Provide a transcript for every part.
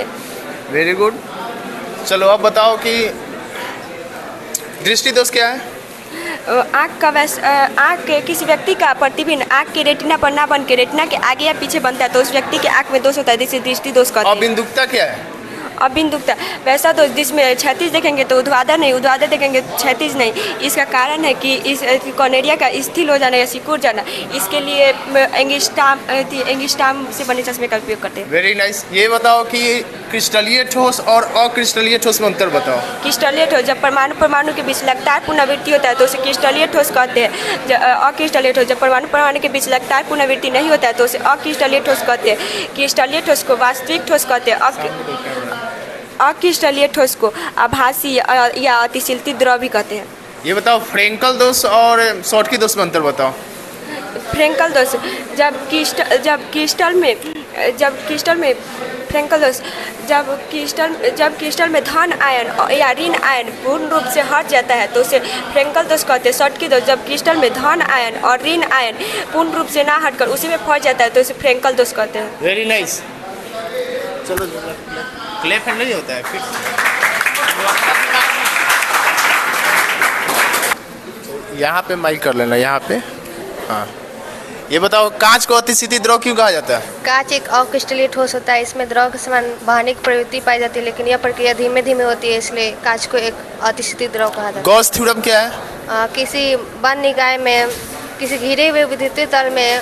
करते हैं। Very good. चलो अब बताओ कि दृष्टि दोष क्या है? आँख के किसी व्यक्ति का प्रतिबिंब आँख के रेटिना पर ना बन के रेटिना के आगे या पीछे बनता है तो उस व्यक्ति के आँख में दोष होता है, जिसे दृष्टि दोष कहते हैं। अबिंदुकता क्या है? अबिंदुकता वैसा दोष जिसमें क्षैतिज देखेंगे तो ऊर्ध्वाधर नहीं, ऊर्ध्वाधर देखेंगे क्षैतिज नहीं। इसका कारण है कि इस कॉर्नेरिया का स्थिर हो जाना या सिकुड़ जाना। इसके लिए एंगिस्टाम से बने चश्मे का उपयोग करते हैं। Very nice. ये बताओ कि क्रिस्टलीय ठोस और अक्रिस्टलीय ठोस में अंतर बताओ। क्रिस्टलीय ठोस जब परमाणु के बीच लगातार पुनरावृत्ति होता है तो उसे क्रिस्टलीय ठोस कहते हैं। अक्रिस्टलीय ठोस जब परमाणु के बीच लगातार पुनरावृत्ति नहीं होता है तो उसे अक्रिस्टलीय ठोस कहते हैं। क्रिस्टलीय ठोस को वास्तविक ठोस कहते हैं। अक्रिस्टलीय ठोस को आभासी या अतिशीलित द्रव भी कहते हैं। ये बताओ फ्रेंकल दोष और शॉर्टकी दोष में अंतर बताओ। फ्रेंकल दोष जब क्रिस्टल में फ्रेंकल दोष जब क्रिस्टल में धन आयन या ऋण आयन पूर्ण रूप से हट जाता है तो उसे फ्रेंकल दोष कहते हैं। शॉर्टकी दोष जब क्रिस्टल में धन आयन और ऋण आयन पूर्ण रूप से ना हटकर उसी में फंस जाता है तो उसे फ्रेंकल दोष कहते हैं। Very nice. चलो क्लेप हैंड नहीं होता है फिर। यहाँ पे माइक कर लेना, यहाँ पे। हाँ, ये बताओ कांच को अतिशीतित द्रव क्यों कहा जाता है? कांच एक अक्रिस्टलीय ठोस होता है, इसमें द्रव के समान बहने की प्रवृत्ति पाई जाती है, लेकिन यह प्रक्रिया धीमे धीमे होती है, इसलिए कांच को एक अतिशीतित द्रव कहा जाता है। गॉस थ्योरम क्या है? किसी बंद निकाय में किसी घिरे हुए विद्युतीय तल में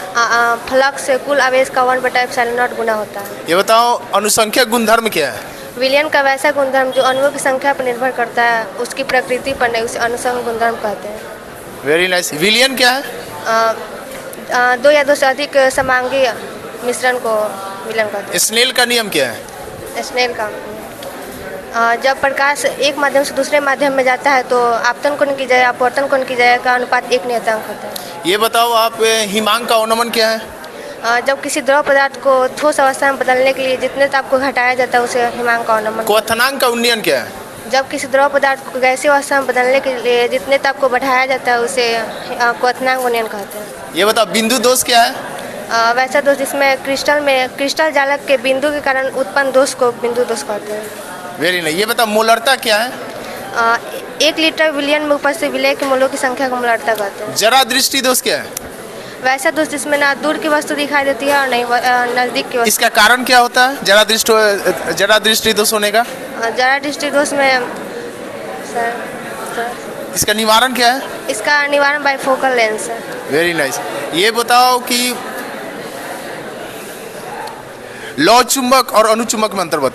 फ्लक्स से कुल आवेश का 1/ε0 गुना होता है। ये बताओ अनुसंख्यक गुणधर्म क्या है? विलयन का वैसा गुणधर्म जो अणुओं की संख्या पर निर्भर करता है, उसकी प्रकृति पर नहीं, उसे अनुसंग गुणधर्म कहते हैं। Very nice. विलयन क्या है? 2 या 2 से अधिक समांगी मिश्रण को विलयन कहते हैं। स्नेल का नियम क्या है? स्नेल का जब प्रकाश एक माध्यम से दूसरे माध्यम में जाता है तो आपतन कोण की जगह अपवर्तन कोण की जगह का अनुपात 1 नियतांक होता है। ये बताओ आप हिमांक का अवनमन क्या है? जब किसी द्रव पदार्थ को ठोस अवस्था में बदलने के लिए जितने ताप को घटाया जाता है उसे हिमांक का अवनमन। क्वथनांक का उन्नयन क्या है? जब किसी द्रव पदार्थ को गैसीय अवस्था में बदलने के लिए जितने ताप को बढ़ाया जाता है उसे क्वथनांक उन्नयन कहते हैं। ये बताओ बिंदु दोष क्या है? वैसा दोष जिसमें क्रिस्टल जालक के बिंदु के कारण उत्पन्न दोष को बिंदु दोष कहते हैं। Very nice. ये बताओ मोलरता क्या है? 1 लीटर विलयन में उपस्थित विलय के मोलों की संख्या को मोलरता कहते हैं। जरा दृष्टि दोष क्या है? वैसा दोष जिसमें ना दूर की वस्तु दिखाई देती है और नहीं नजदीक की वस्तु। इसका कारण क्या होता है जरा दृष्टि दोष होने का? जरा दृष्टि दोष में सर इसका निवारण क्या है? इसका निवारण बाइफोकल लेंस है। Very nice. ये बताओ कि लौ चुंबक और अनुचुंबक में अंतर बताओ।